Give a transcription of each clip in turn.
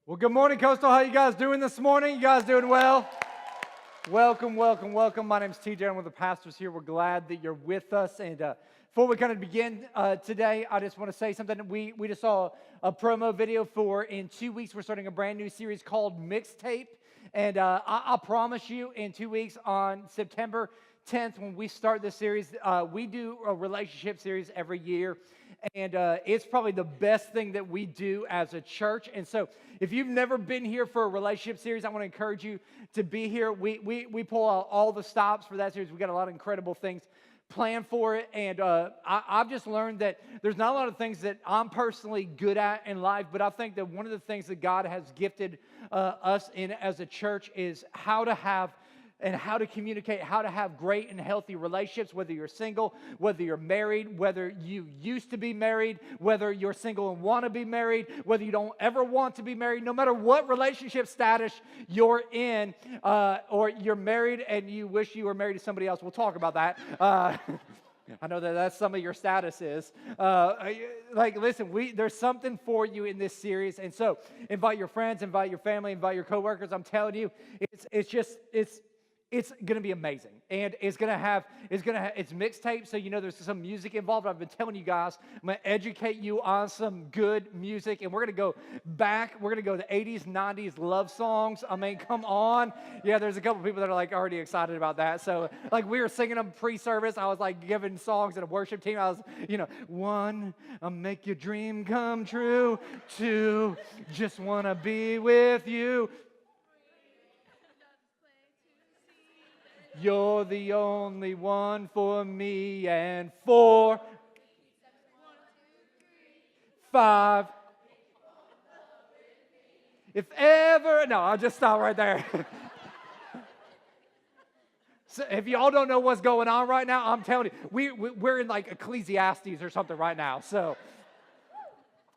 Well, good morning, Coastal. How you guys doing this morning? You guys doing well? Welcome, welcome, welcome. My name's TJ. I'm one of the pastors here. We're glad that you're with us. And before we kind of begin today, I just want to say something. We just saw a promo video for in 2 weeks. We're starting a brand new series called Mixtape. And I promise you, in 2 weeks on September 10th, when we start this series, we do a relationship series every year. And it's probably the best thing that we do as a church. And so if you've never been here for a relationship series, I want to encourage you to be here. We pull out all the stops for that series. We got a lot of incredible things planned for it. And I've just learned that there's not a lot of things that I'm personally good at in life, but I think that one of the things that God has gifted us in as a church is how to have and how to communicate, how to have great and healthy relationships, whether you're single, whether you're married, whether you used to be married, whether you're single and want to be married, whether you don't ever want to be married, no matter what relationship status you're in, or you're married and you wish you were married to somebody else. We'll talk about that. I know that that's some of your statuses. Listen, there's something for you in this series. And so invite your friends, invite your family, invite your coworkers. I'm telling you, it's going to be amazing, and it's mixtape, so you know there's some music involved. I've been telling you guys, I'm going to educate you on some good music, and we're going to go back. We're going to go to the 80s, 90s love songs. I mean, come on. Yeah, there's a couple people that are like already excited about that. So like we were singing them pre-service. I was like giving songs in a worship team. I was, one, I'll make your dream come true. Two, just want to be with you. You're the only one for me. And 4, 5. If ever, no, I'll just stop right there. So if y'all don't know what's going on right now, I'm telling you, we're in like Ecclesiastes or something right now. So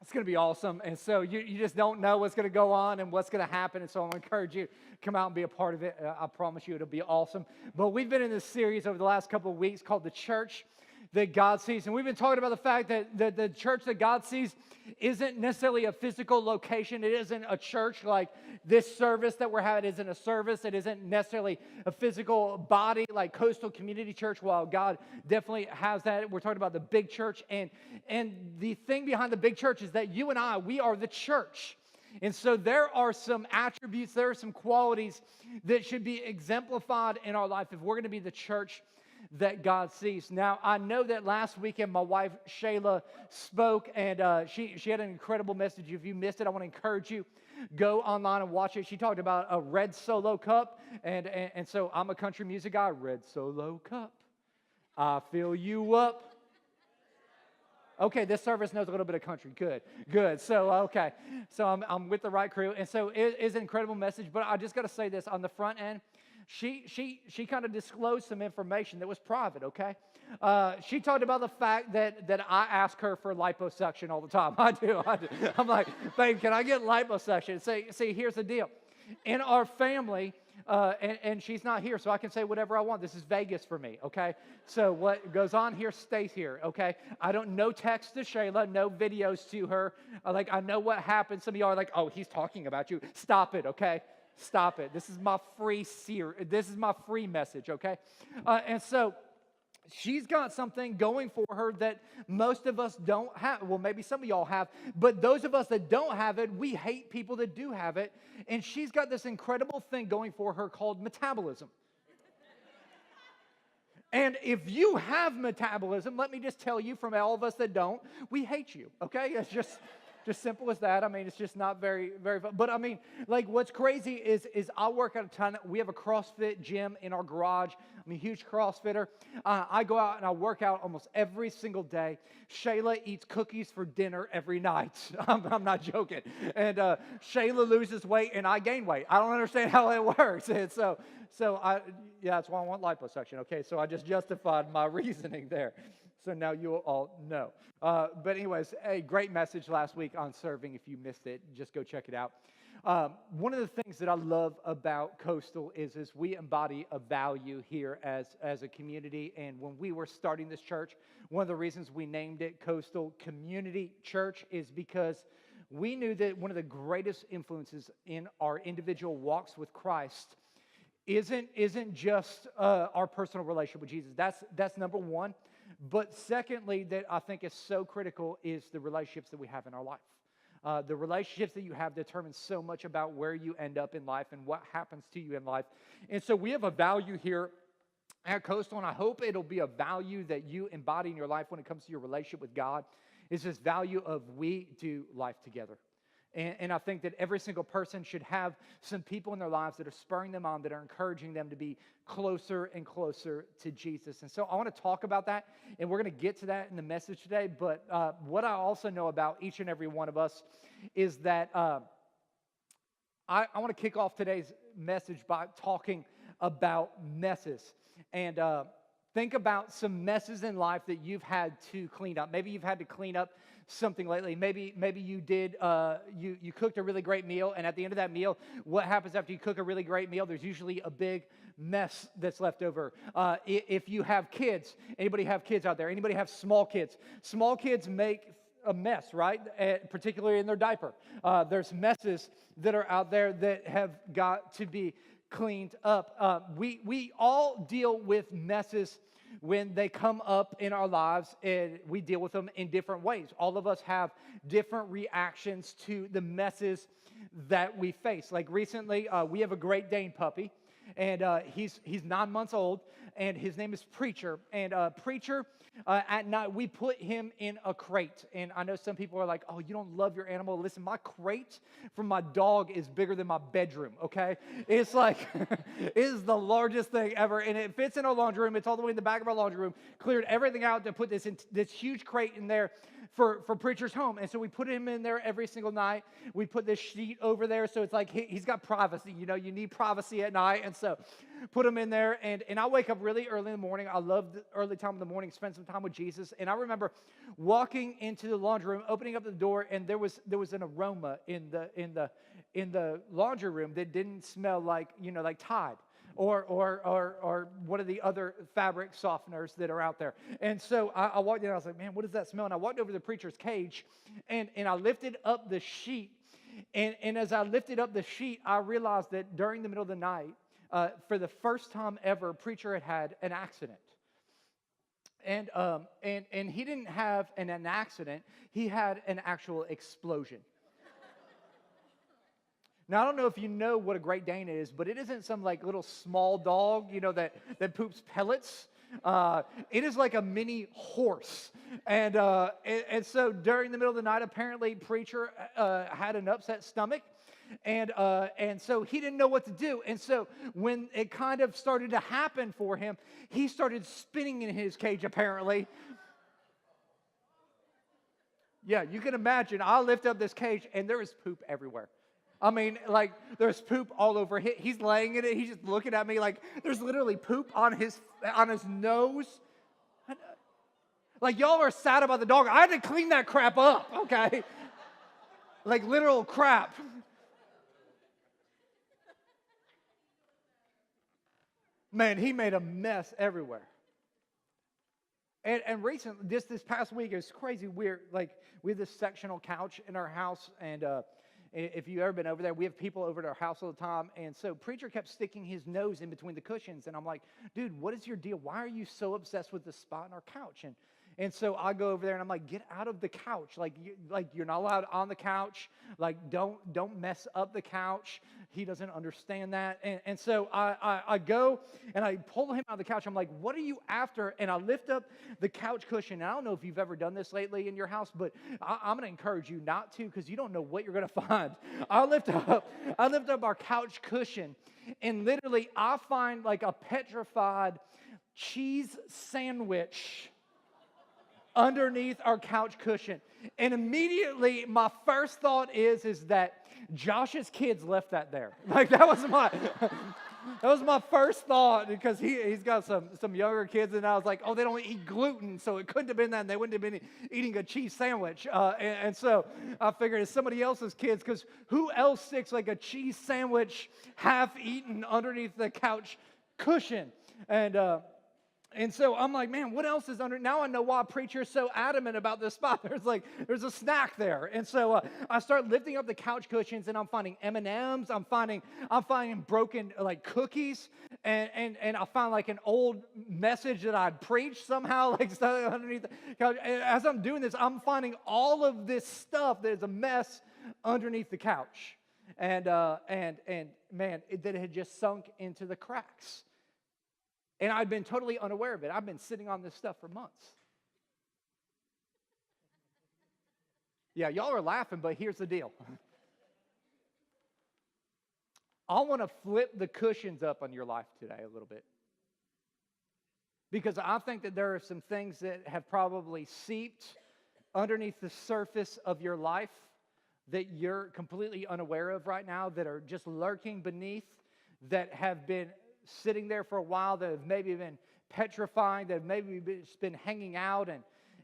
it's going to be awesome. And so you just don't know what's going to go on and what's going to happen. And so I'm going to encourage you to come out and be a part of it. I promise you it'll be awesome. But we've been in this series over the last couple of weeks called The Church That God Sees. And we've been talking about the fact that the church that God sees isn't necessarily a physical location. It isn't a church like this service that we're having. It isn't a service. It isn't necessarily a physical body like Coastal Community Church, while God definitely has that. We're talking about the big church. And the thing behind the big church is that you and I, we are the church. And so there are some attributes, there are some qualities that should be exemplified in our life if we're going to be the church that God sees. Now, I know that last weekend my wife Shayla spoke, and she had an incredible message. If you missed it, I want to encourage you, go online and watch it. She talked about a red Solo cup, and so I'm a country music guy. Red Solo cup, I fill you up. Okay, this service knows a little bit of country. Good. So, okay. So I'm with the right crew. And so it is an incredible message. But I just got to say this. On the front end, she kind of disclosed some information that was private, okay? She talked about the fact that I ask her for liposuction all the time. I do. I'm like, babe, can I get liposuction? See, here's the deal. In our family, and she's not here, so I can say whatever I want. This is Vegas for me, okay? So what goes on here stays here, okay? I don't no text to Shayla, no videos to her. I know what happened. Some of y'all are like, oh, he's talking about you. Stop it, okay? Stop it. This is my free message, okay? And so she's got something going for her that most of us don't have. Well, maybe some of y'all have, but those of us that don't have it, we hate people that do have it. And she's got this incredible thing going for her called metabolism. And if you have metabolism, let me just tell you, from all of us that don't, we hate you, okay? It's just simple as that. I mean, it's just not very, very fun. But I mean, like, what's crazy is I work out a ton. We have a CrossFit gym in our garage. I'm a huge CrossFitter. I go out and I work out almost every single day. Shayla eats cookies for dinner every night. I'm not joking. And Shayla loses weight and I gain weight. I don't understand how it works. And so that's why I want liposuction. Okay, so I just justified my reasoning there. So now you'll all know. But anyways, a great message last week on serving. If you missed it, just go check it out. One of the things that I love about Coastal is we embody a value here as a community. And when we were starting this church, one of the reasons we named it Coastal Community Church is because we knew that one of the greatest influences in our individual walks with Christ isn't just our personal relationship with Jesus. That's number one. But secondly, that I think is so critical is the relationships that we have in our life. The relationships that you have determine so much about where you end up in life and what happens to you in life. And so we have a value here at Coastal, and I hope it'll be a value that you embody in your life when it comes to your relationship with God, is this value of we do life together. And I think that every single person should have some people in their lives that are spurring them on, that are encouraging them to be closer and closer to Jesus. And so I want to talk about that, and we're going to get to that in the message today. But what I also know about each and every one of us is that I want to kick off today's message by talking about messes. And think about some messes in life that you've had to clean up. Maybe you've had to clean up something lately. Maybe you did, you cooked a really great meal, and at the end of that meal, what happens after you cook a really great meal? There's usually a big mess that's left over. If you have kids, anybody have kids out there? Anybody have small kids? Small kids make a mess, right? Particularly in their diaper. There's messes that are out there that have got to be cleaned up. We all deal with messes when they come up in our lives, and we deal with them in different ways. All of us have different reactions to the messes that we face. Like recently, we have a Great Dane puppy, and he's 9 months old, and his name is Preacher. And Preacher, at night, we put him in a crate. And I know some people are like, oh, you don't love your animal. Listen, my crate for my dog is bigger than my bedroom, okay? It's like, it is the largest thing ever, and it fits in our laundry room. It's all the way in the back of our laundry room. Cleared everything out to put this huge crate in there for Preacher's home. And so we put him in there every single night. We put this sheet over there, so it's like he's got privacy. You know, you need privacy at night. And so put him in there, and I wake up really early in the morning. I love the early time in the morning, spend some time with Jesus. And I remember walking into the laundry room, opening up the door, and there was an aroma in the laundry room that didn't smell like, like Tide or one of the other fabric softeners that are out there. And so I walked in, and I was like, man, what does that smell? And I walked over to the Preacher's cage, and I lifted up the sheet. And as I lifted up the sheet, I realized that during the middle of the night, for the first time ever, Preacher had an accident. And he didn't have an accident, he had an actual explosion. Now, I don't know if you know what a Great Dane is, but it isn't some like little small dog, that poops pellets. It is like a mini horse. And so during the middle of the night, apparently Preacher had an upset stomach. And so he didn't know what to do. And so when it kind of started to happen for him, he started spinning in his cage, apparently. Yeah, you can imagine. I lift up this cage, and there is poop everywhere. I mean, like, there's poop all over. He's laying in it. He's just looking at me like there's literally poop on his nose. Like, y'all are sad about the dog. I had to clean that crap up, okay? Like, literal crap. Man, he made a mess everywhere. And recently, this past week, it was crazy weird. Like, we have this sectional couch in our house, and if you've ever been over there, we have people over at our house all the time. And so Preacher kept sticking his nose in between the cushions. And I'm like, dude, what is your deal? Why are you so obsessed with this spot in our couch? And so I go over there and I'm like, get out of the couch. Like you're not allowed on the couch. Like, don't mess up the couch. He doesn't understand that. And so I go and I pull him out of the couch. I'm like, what are you after? And I lift up the couch cushion. And I don't know if you've ever done this lately in your house, but I'm going to encourage you not to, because you don't know what you're going to find. I lift up our couch cushion, and literally I find like a petrified cheese sandwich underneath our couch cushion. And immediately my first thought is that Josh's kids left that there. Like, that was my first thought, because he's got some younger kids, and I was like, oh, they don't eat gluten, so it couldn't have been that, and they wouldn't have been eating a cheese sandwich. And so I figured it's somebody else's kids, because who else sticks like a cheese sandwich half-eaten underneath the couch cushion? And And so I'm like, man, what else is under? Now I know why preachers so adamant about this spot. There's a snack there. And so I start lifting up the couch cushions, and I'm finding M&Ms. I'm finding broken like cookies, and I find like an old message that I'd preached somehow, like stuck underneath the couch. And as I'm doing this, I'm finding all of this stuff that is a mess underneath the couch, and man, that had just sunk into the cracks. And I'd been totally unaware of it. I've been sitting on this stuff for months. Yeah, y'all are laughing, but here's the deal. I want to flip the cushions up on your life today a little bit. Because I think that there are some things that have probably seeped underneath the surface of your life that you're completely unaware of right now, that are just lurking beneath, that have been sitting there for a while, that have maybe been petrifying, that have maybe just been hanging out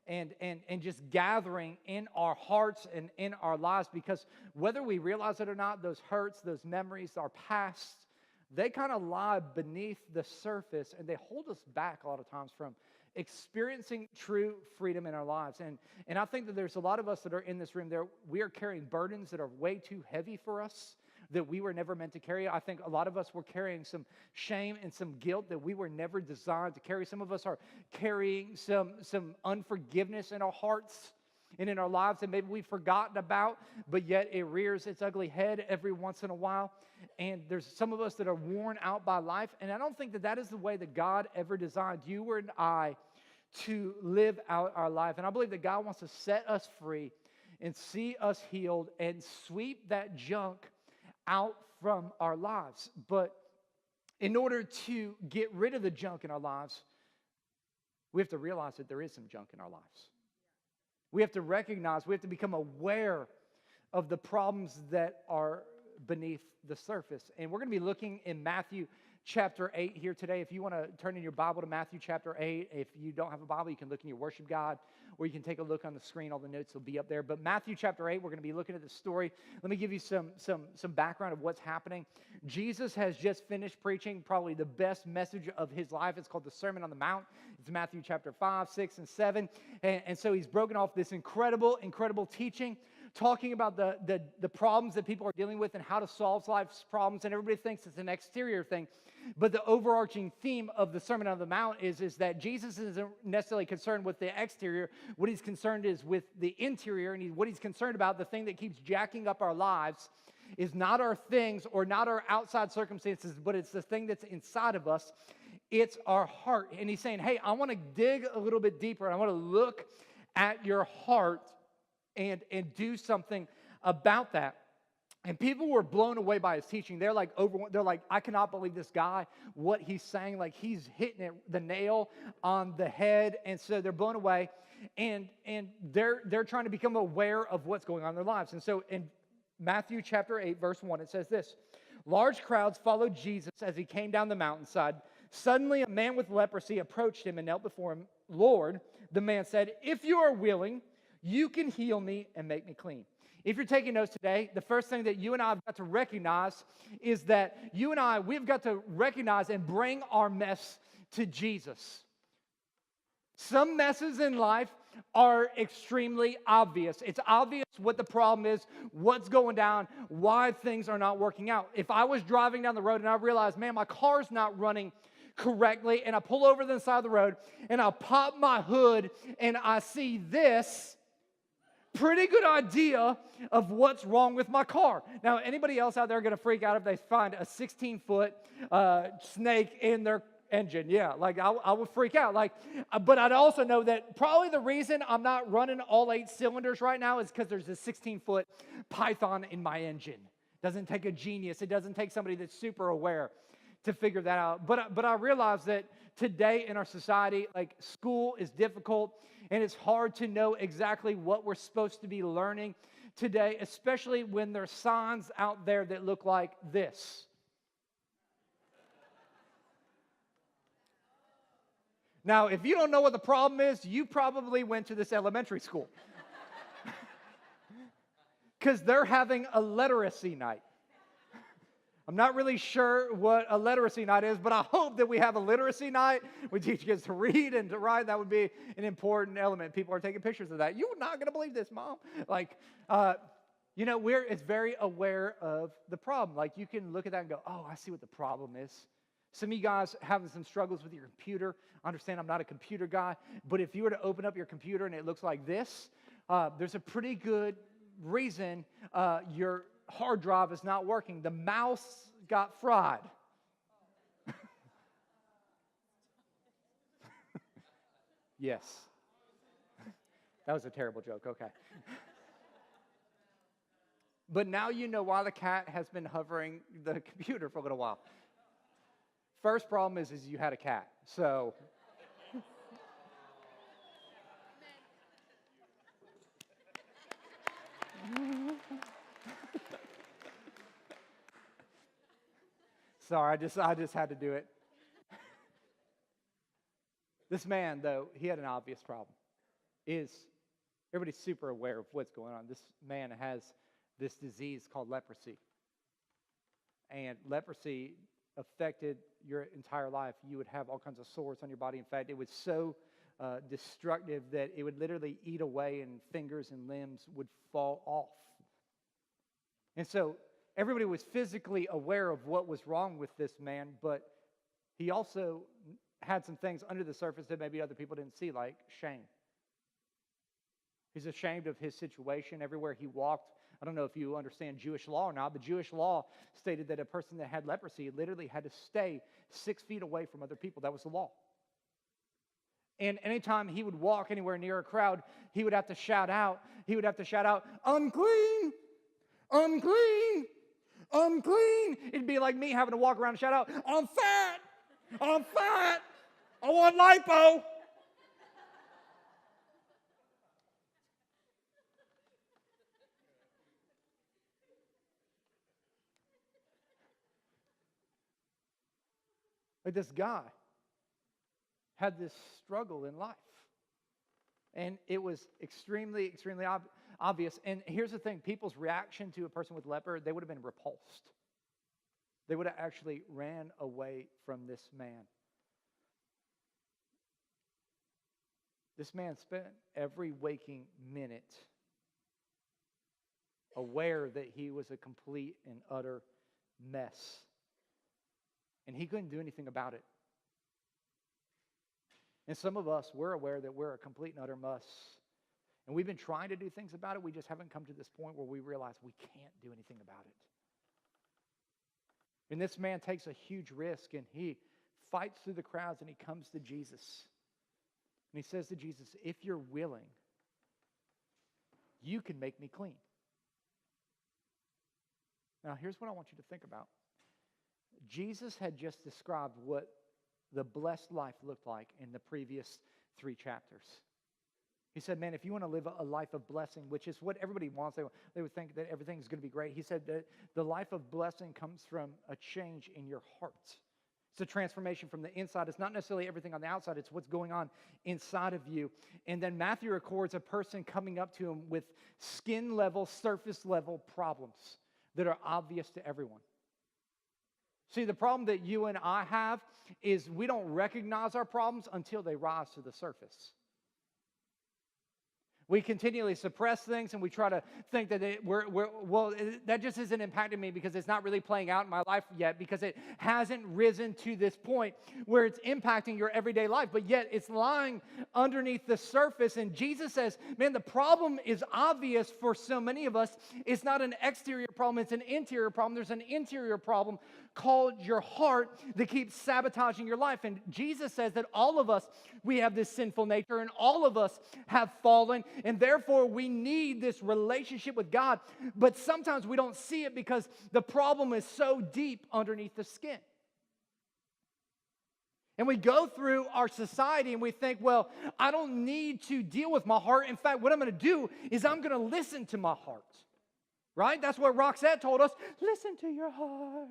and just gathering in our hearts and in our lives, because whether we realize it or not, those hurts, those memories, our past, they kind of lie beneath the surface, and they hold us back a lot of times from experiencing true freedom in our lives. And I think that there's a lot of us that are in this room there, we are carrying burdens that are way too heavy for us, that we were never meant to carry. I think a lot of us were carrying some shame and some guilt that we were never designed to carry. Some of us are carrying some unforgiveness in our hearts and in our lives that maybe we've forgotten about, but yet it rears its ugly head every once in a while. And there's some of us that are worn out by life, and I don't think that that is the way that God ever designed you and I to live out our life. And I believe that God wants to set us free and see us healed and sweep that junk out from our lives. But in order to get rid of the junk in our lives, we have to realize that there is some junk in our lives. We have to recognize, we have to become aware of the problems that are beneath the surface. And we're going to be looking in Matthew chapter 8 here today. If you want to turn in your Bible to Matthew chapter 8, if you don't have a Bible, you can look in your worship guide, or you can take a look on the screen. All the notes will be up there. But Matthew chapter 8, we're going to be looking at the story. Let me give you some background of what's happening. Jesus has just finished preaching probably the best message of his life. It's called the Sermon on the Mount. It's Matthew chapter 5, 6, and 7. And so he's broken off this incredible teaching, talking about the problems that people are dealing with and how to solve life's problems. And everybody thinks it's an exterior thing. But the overarching theme of the Sermon on the Mount is that Jesus isn't necessarily concerned with the exterior. What he's concerned is with the interior. And what he's concerned about, the thing that keeps jacking up our lives, is not our things or not our outside circumstances, but it's the thing that's inside of us. It's our heart. And he's saying, hey, I want to dig a little bit deeper. And I want to look at your heart and do something about that. And people were blown away by his teaching. They're like, I cannot believe this guy, what he's saying. Like, he's hitting the nail on the head. And so they're blown away. And they're trying to become aware of what's going on in their lives. And so in Matthew chapter 8, verse 1, it says this: large crowds followed Jesus as he came down the mountainside. Suddenly a man with leprosy approached him and knelt before him. Lord, the man said, if you are willing, you can heal me and make me clean. If you're taking notes today, the first thing that you and I have got to recognize is that we've got to recognize and bring our mess to Jesus. Some messes in life are extremely obvious. It's obvious what the problem is, what's going down, why things are not working out. If I was driving down the road and I realized, man, my car's not running correctly, and I pull over to the side of the road and I pop my hood and I see this, pretty good idea of what's wrong with my car. Now, anybody else out there going to freak out if they find a 16-foot snake in their engine? Yeah, like I would freak out. But I'd also know that probably the reason I'm not running all 8 cylinders right now is because there's a 16-foot python in my engine. It doesn't take a genius. It doesn't take somebody that's super aware to figure that out. But I realize that today in our society, like, school is difficult, and it's hard to know exactly what we're supposed to be learning today, especially when there's signs out there that look like this. Now, if you don't know what the problem is, you probably went to this elementary school. Because they're having a literacy night. I'm not really sure what a literacy night is, but I hope that we have a literacy night. We teach kids to read and to write. That would be an important element. People are taking pictures of that. You're not going to believe this, Mom. It's very aware of the problem. Like, you can look at that and go, oh, I see what the problem is. Some of you guys having some struggles with your computer. I understand I'm not a computer guy, but if you were to open up your computer and it looks like this, there's a pretty good reason your hard drive is not working. The mouse got fried. Yes. That was a terrible joke. Okay. But now you know why the cat has been hovering the computer for a little while. First problem is you had a cat. So sorry, I just had to do it. This man, though, he had an obvious problem. Everybody's super aware of what's going on. This man has this disease called leprosy. And leprosy affected your entire life. You would have all kinds of sores on your body. In fact, it was so destructive that it would literally eat away and fingers and limbs would fall off. And so everybody was physically aware of what was wrong with this man, but he also had some things under the surface that maybe other people didn't see, like shame. He's ashamed of his situation everywhere he walked. I don't know if you understand Jewish law or not, but Jewish law stated that a person that had leprosy literally had to stay 6 feet away from other people. That was the law. And anytime he would walk anywhere near a crowd, he would have to shout out, unclean, unclean, unclean. It'd be like me having to walk around and shout out, I'm fat, I want lipo. Like, this guy had this struggle in life. And it was extremely, extremely obvious. And here's the thing, people's reaction to a person with leper, they would have been repulsed. They would have actually ran away from this man. This man spent every waking minute aware that he was a complete and utter mess. And he couldn't do anything about it. And some of us, we're aware that we're a complete and utter mess. And we've been trying to do things about it. We just haven't come to this point where we realize we can't do anything about it. And this man takes a huge risk, and he fights through the crowds, and he comes to Jesus. And he says to Jesus, if you're willing, you can make me clean. Now, here's what I want you to think about. Jesus had just described what the blessed life looked like in the previous 3 chapters. He said, man, if you want to live a life of blessing, which is what everybody wants, they would think that everything's going to be great. He said that the life of blessing comes from a change in your heart. It's a transformation from the inside. It's not necessarily everything on the outside. It's what's going on inside of you. And then Matthew records a person coming up to him with skin level, surface level problems that are obvious to everyone. See, the problem that you and I have is we don't recognize our problems until they rise to the surface. We continually suppress things, and we try to think that that just isn't impacting me because it's not really playing out in my life yet, because it hasn't risen to this point where it's impacting your everyday life, but yet it's lying underneath the surface. And Jesus says, man, the problem is obvious for so many of us. It's not an exterior problem, it's an interior problem. There's an interior problem called your heart that keeps sabotaging your life. And Jesus says that all of us, we have this sinful nature, and all of us have fallen, and therefore we need this relationship with God. But sometimes we don't see it because the problem is so deep underneath the skin. And we go through our society and we think, well, I don't need to deal with my heart. In fact, what I'm going to do is I'm going to listen to my heart. Right? That's what Roxette told us. Listen to your heart.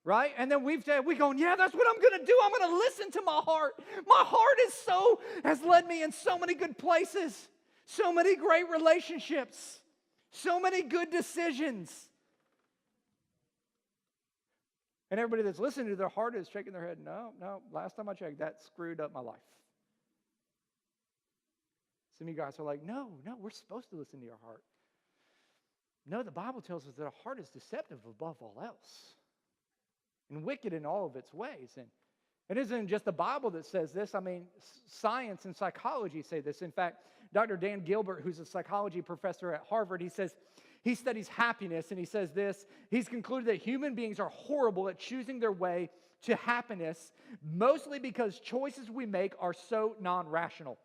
Right? And then we're going, yeah, that's what I'm going to do. I'm going to listen to my heart. My heart has led me in so many good places, so many great relationships, so many good decisions. And everybody that's listening to their heart is shaking their head, no, last time I checked, that screwed up my life. Some of you guys are like, no, we're supposed to listen to your heart. No, the Bible tells us that our heart is deceptive above all else and wicked in all of its ways. And it isn't just the Bible that says this. I mean, science and psychology say this. In fact, Dr. Dan Gilbert, who's a psychology professor at Harvard, he says he studies happiness, and he says this. He's concluded that human beings are horrible at choosing their way to happiness, mostly because choices we make are so non-rational.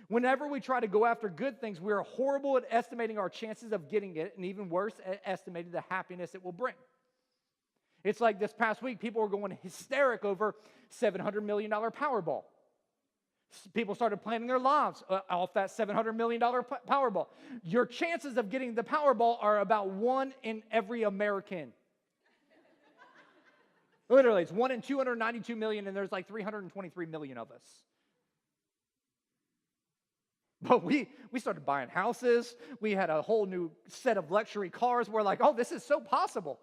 Whenever we try to go after good things, we are horrible at estimating our chances of getting it, and even worse, at estimating the happiness it will bring. It's like this past week, people were going hysteric over $700 million Powerball. People started planning their lives off that $700 million Powerball. Your chances of getting the Powerball are about 1 in every American. Literally, it's 1 in 292 million, and there's like 323 million of us. But we started buying houses. We had a whole new set of luxury cars. We're like, oh, this is so possible.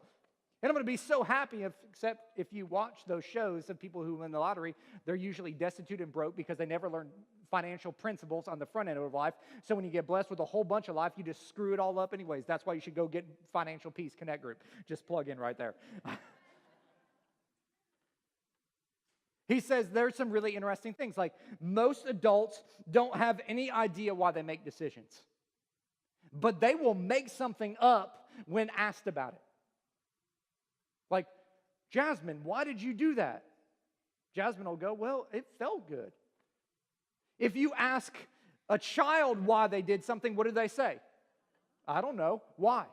And I'm going to be so happy, except if you watch those shows of people who win the lottery, they're usually destitute and broke because they never learn financial principles on the front end of life. So when you get blessed with a whole bunch of life, you just screw it all up anyways. That's why you should go get Financial Peace Connect Group. Just plug in right there. He says there's some really interesting things. Like most adults don't have any idea why they make decisions. But they will make something up when asked about it. Like, Jasmine, why did you do that? Jasmine will go, well, it felt good. If you ask a child why they did something, what do they say? I don't know. Why?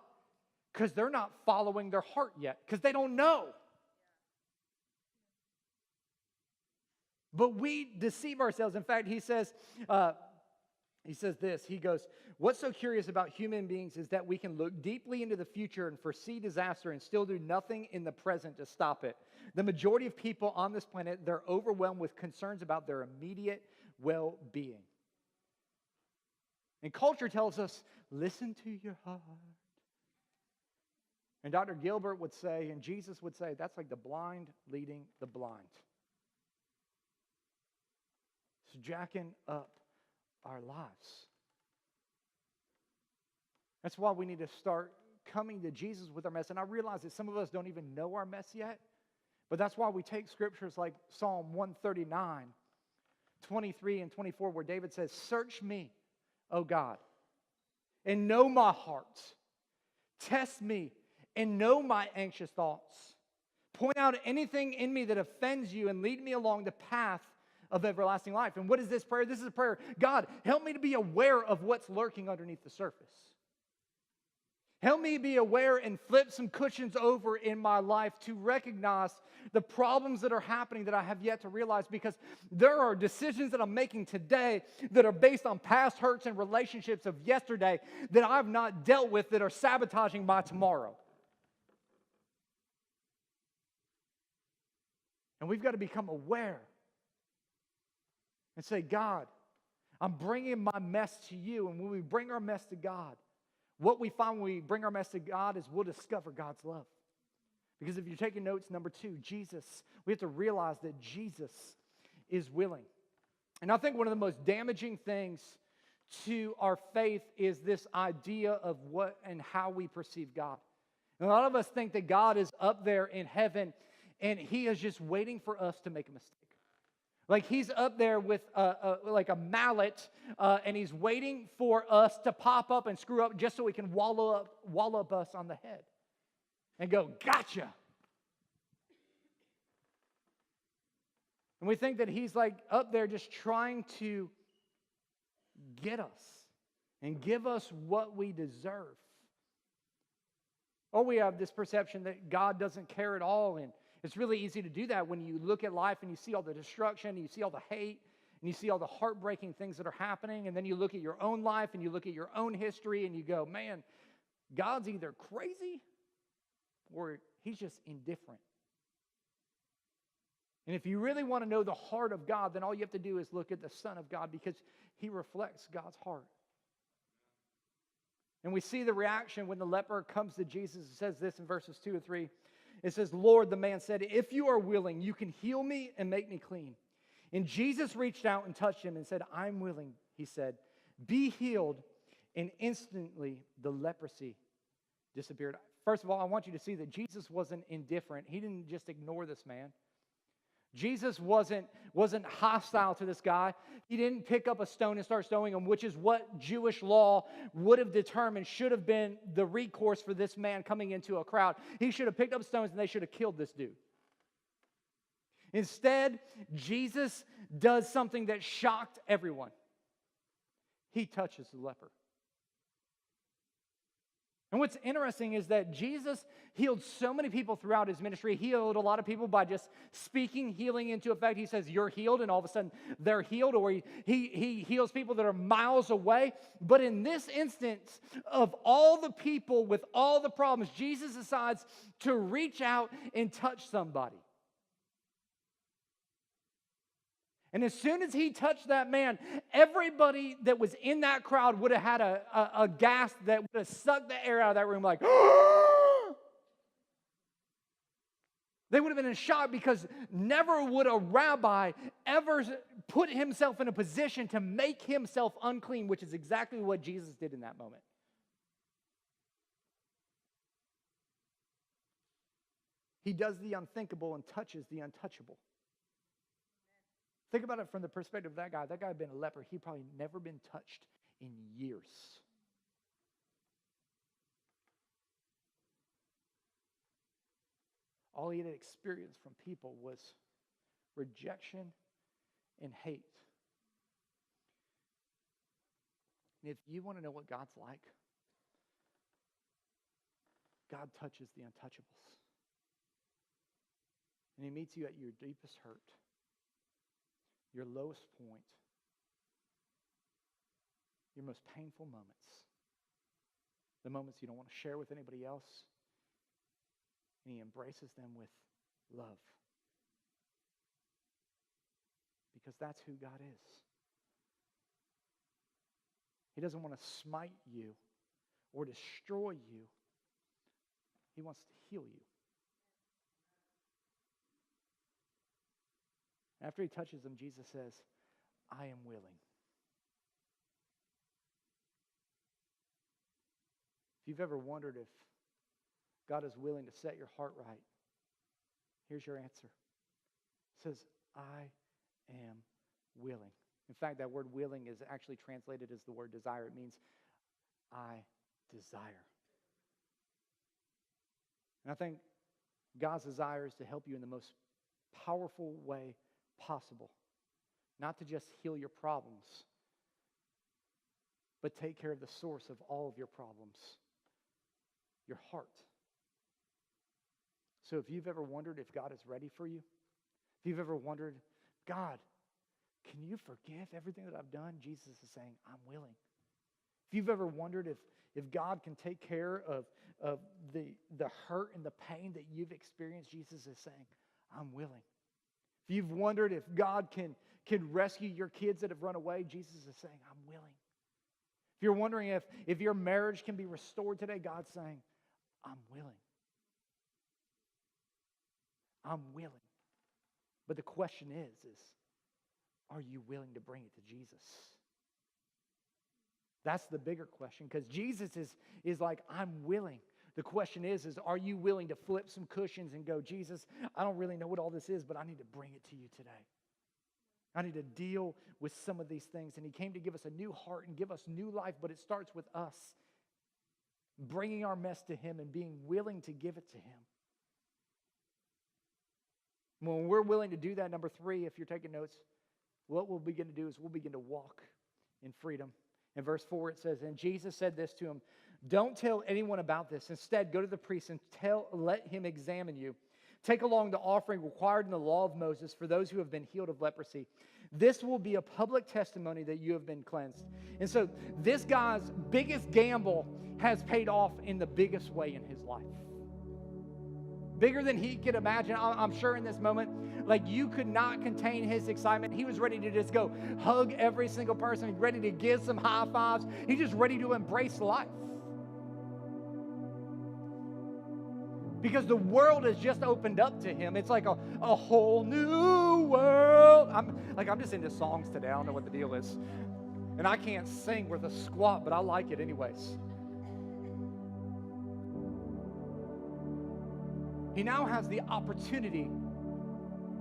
Because they're not following their heart yet, because they don't know. But we deceive ourselves. In fact, he says this. He goes, what's so curious about human beings is that we can look deeply into the future and foresee disaster and still do nothing in the present to stop it. The majority of people on this planet, they're overwhelmed with concerns about their immediate well-being. And culture tells us, listen to your heart. And Dr. Gilbert would say, and Jesus would say, that's like the blind leading the blind. It's jacking up our lives. That's why we need to start coming to Jesus with our mess. And I realize that some of us don't even know our mess yet, but that's why we take scriptures like Psalm 139, 23 and 24, where David says, search me, O God, and know my heart. Test me and know my anxious thoughts. Point out anything in me that offends you and lead me along the path of everlasting life. And what is this prayer? This is a prayer. God, help me to be aware of what's lurking underneath the surface. Help me be aware and flip some cushions over in my life to recognize the problems that are happening that I have yet to realize, because there are decisions that I'm making today that are based on past hurts and relationships of yesterday that I've not dealt with that are sabotaging my tomorrow. And we've got to become aware and say, God, I'm bringing my mess to you. And when we bring our mess to God, what we find when we bring our mess to God is we'll discover God's love. Because if you're taking notes, number 2, Jesus, we have to realize that Jesus is willing. And I think one of the most damaging things to our faith is this idea of what and how we perceive God. And a lot of us think that God is up there in heaven and he is just waiting for us to make a mistake. Like he's up there with like a mallet, and he's waiting for us to pop up and screw up just so he can wallop us on the head and go, gotcha. And we think that he's like up there just trying to get us and give us what we deserve. Or we have this perception that God doesn't care at all, and it's really easy to do that when you look at life and you see all the destruction, and you see all the hate, and you see all the heartbreaking things that are happening, and then you look at your own life and you look at your own history and you go, man, God's either crazy or he's just indifferent. And if you really want to know the heart of God, then all you have to do is look at the Son of God, because he reflects God's heart. And we see the reaction when the leper comes to Jesus. It says this in verses 2 and 3. It says, Lord, the man said, if you are willing, you can heal me and make me clean. And Jesus reached out and touched him and said, I'm willing, he said, be healed. And instantly the leprosy disappeared. First of all, I want you to see that Jesus wasn't indifferent. He didn't just ignore this man. Jesus wasn't hostile to this guy. He didn't pick up a stone and start stoning him, which is what Jewish law would have determined should have been the recourse for this man coming into a crowd. He should have picked up stones and they should have killed this dude. Instead, Jesus does something that shocked everyone. He touches the leper. And what's interesting is that Jesus healed so many people throughout his ministry. He healed a lot of people by just speaking healing into effect. He says, you're healed, and all of a sudden they're healed. Or he heals people that are miles away. But in this instance, of all the people with all the problems, Jesus decides to reach out and touch somebody. And as soon as he touched that man, everybody that was in that crowd would have had a gasp that would have sucked the air out of that room like, they would have been in shock, because never would a rabbi ever put himself in a position to make himself unclean, which is exactly what Jesus did in that moment. He does the unthinkable and touches the untouchable. Think about it from the perspective of that guy. That guy had been a leper. He'd probably never been touched in years. All he had experienced from people was rejection and hate. And if you want to know what God's like, God touches the untouchables. And he meets you at your deepest hurt, your lowest point, your most painful moments, the moments you don't want to share with anybody else, and he embraces them with love. Because that's who God is. He doesn't want to smite you or destroy you. He wants to heal you. After he touches them, Jesus says, I am willing. If you've ever wondered if God is willing to set your heart right, here's your answer. It says, I am willing. In fact, that word willing is actually translated as the word desire. It means, I desire. And I think God's desire is to help you in the most powerful way possible. Not to just heal your problems, but take care of the source of all of your problems, your heart. So if you've ever wondered if God is ready for you, if you've ever wondered, God, can you forgive everything that I've done? Jesus is saying, I'm willing. If you've ever wondered if God can take care of the hurt and the pain that you've experienced, Jesus is saying, I'm willing. If you've wondered if God can rescue your kids that have run away, Jesus is saying, I'm willing. If you're wondering if your marriage can be restored today, God's saying, I'm willing. I'm willing. But the question is are you willing to bring it to Jesus? That's the bigger question, because Jesus is like, I'm willing. The question is are you willing to flip some cushions and go, Jesus, I don't really know what all this is, but I need to bring it to you today. I need to deal with some of these things. And he came to give us a new heart and give us new life, but it starts with us bringing our mess to him and being willing to give it to him. When we're willing to do that, number 3, if you're taking notes, what we'll begin to do is we'll begin to walk in freedom. In verse 4 it says, and Jesus said this to him, don't tell anyone about this. Instead, go to the priest and let him examine you. Take along the offering required in the law of Moses for those who have been healed of leprosy. This will be a public testimony that you have been cleansed. And so this guy's biggest gamble has paid off in the biggest way in his life. Bigger than he could imagine. I'm sure in this moment, like, you could not contain his excitement. He was ready to just go hug every single person, ready to give some high fives. He's just ready to embrace life. because the world has just opened up to him. It's like a whole new world. I'm just into songs today. I don't know what the deal is. And I can't sing worth a squat, but I like it anyways. He now has the opportunity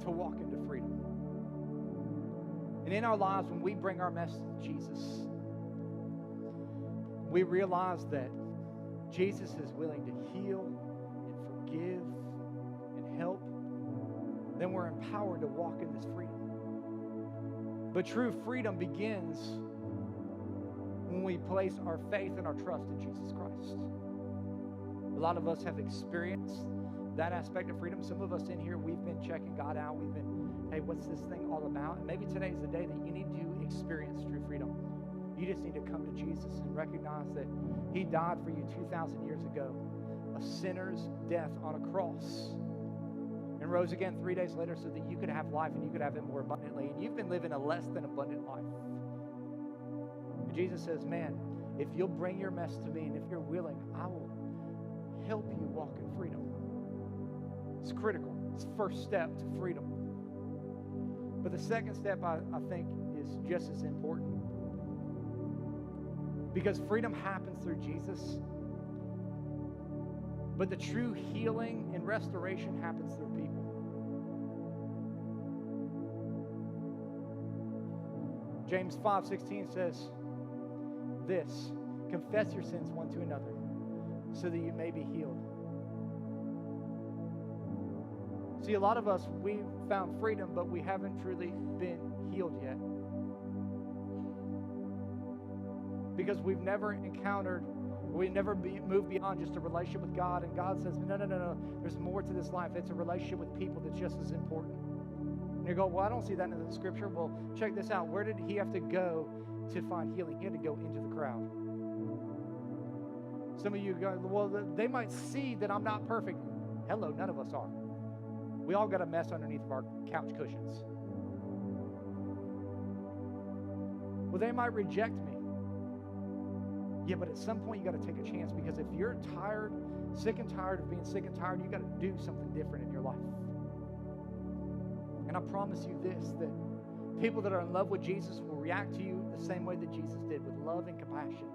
to walk into freedom. And in our lives, when we bring our message to Jesus, we realize that Jesus is willing to heal and forgive and help. Then we're empowered to walk in this freedom. But true freedom begins when we place our faith and our trust in Jesus Christ. A lot of us have experienced that aspect of freedom. Some of us in here, we've been checking God out. We've been, hey, what's this thing all about? And maybe today's the day that you need to experience true freedom. You just need to come to Jesus and recognize that he died for you 2,000 years ago, a sinner's death on a cross, and rose again 3 days later so that you could have life and you could have it more abundantly. And you've been living a less than abundant life. And Jesus says, man, if you'll bring your mess to me and if you're willing, I will help you walk in freedom. It's critical. It's the first step to freedom. But the second step, I think, is just as important. Because freedom happens through Jesus. But the true healing and restoration happens through people. James 5:16 says this, confess your sins one to another so that you may be healed. See, a lot of us, we've found freedom, but we haven't truly been healed yet. Because we've never encountered, we never moved beyond just a relationship with God. And God says, no. There's more to this life. It's a relationship with people that's just as important. And you go, well, I don't see that in the scripture. Well, check this out. Where did he have to go to find healing? He had to go into the crowd. Some of you go, well, they might see that I'm not perfect. Hello, none of us are. We all got a mess underneath of our couch cushions. Well, they might reject me. Yeah, but at some point you got to take a chance, because if you're tired, sick and tired of being sick and tired, you got to do something different in your life. And I promise you this, that people that are in love with Jesus will react to you the same way that Jesus did, with love and compassion.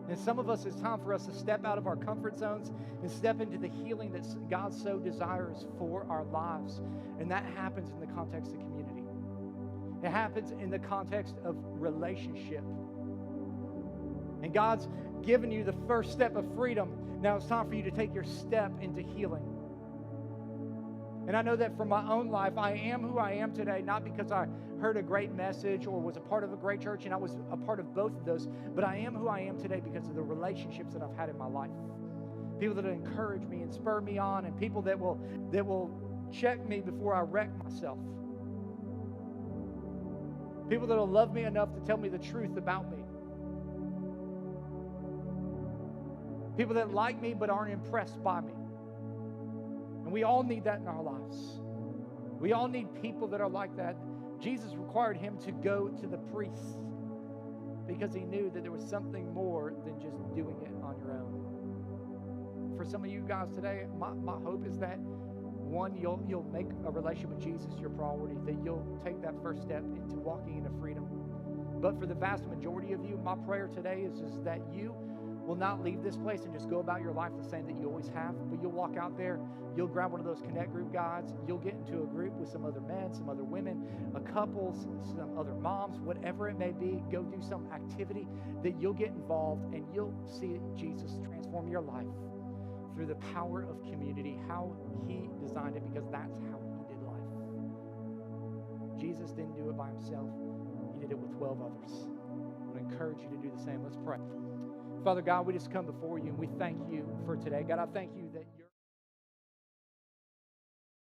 And some of us, it's time for us to step out of our comfort zones and step into the healing that God so desires for our lives. And that happens in the context of community. It happens in the context of relationship. And God's given you the first step of freedom. Now it's time for you to take your step into healing. And I know that from my own life, I am who I am today, not because I heard a great message or was a part of a great church, and I was a part of both of those, but I am who I am today because of the relationships that I've had in my life. People that encourage me and spur me on, and people that will check me before I wreck myself. People that will love me enough to tell me the truth about me. People that like me but aren't impressed by me. And we all need that in our lives. We all need people that are like that. Jesus required him to go to the priests because he knew that there was something more than just doing it on your own. For some of you guys today, my hope is that, one, you'll make a relationship with Jesus your priority, that you'll take that first step into walking into freedom. But for the vast majority of you, my prayer today is that you will not leave this place and just go about your life the same that you always have, but you'll walk out there, you'll grab one of those connect group guides, you'll get into a group with some other men, some other women, a couple, some other moms, whatever it may be, go do some activity that you'll get involved, and you'll see Jesus transform your life through the power of community, how he designed it, because that's how he did life. Jesus didn't do it by himself. He did it with 12 others. I want to encourage you to do the same. Let's pray. Father God, we just come before you and we thank you for today. God, I thank you that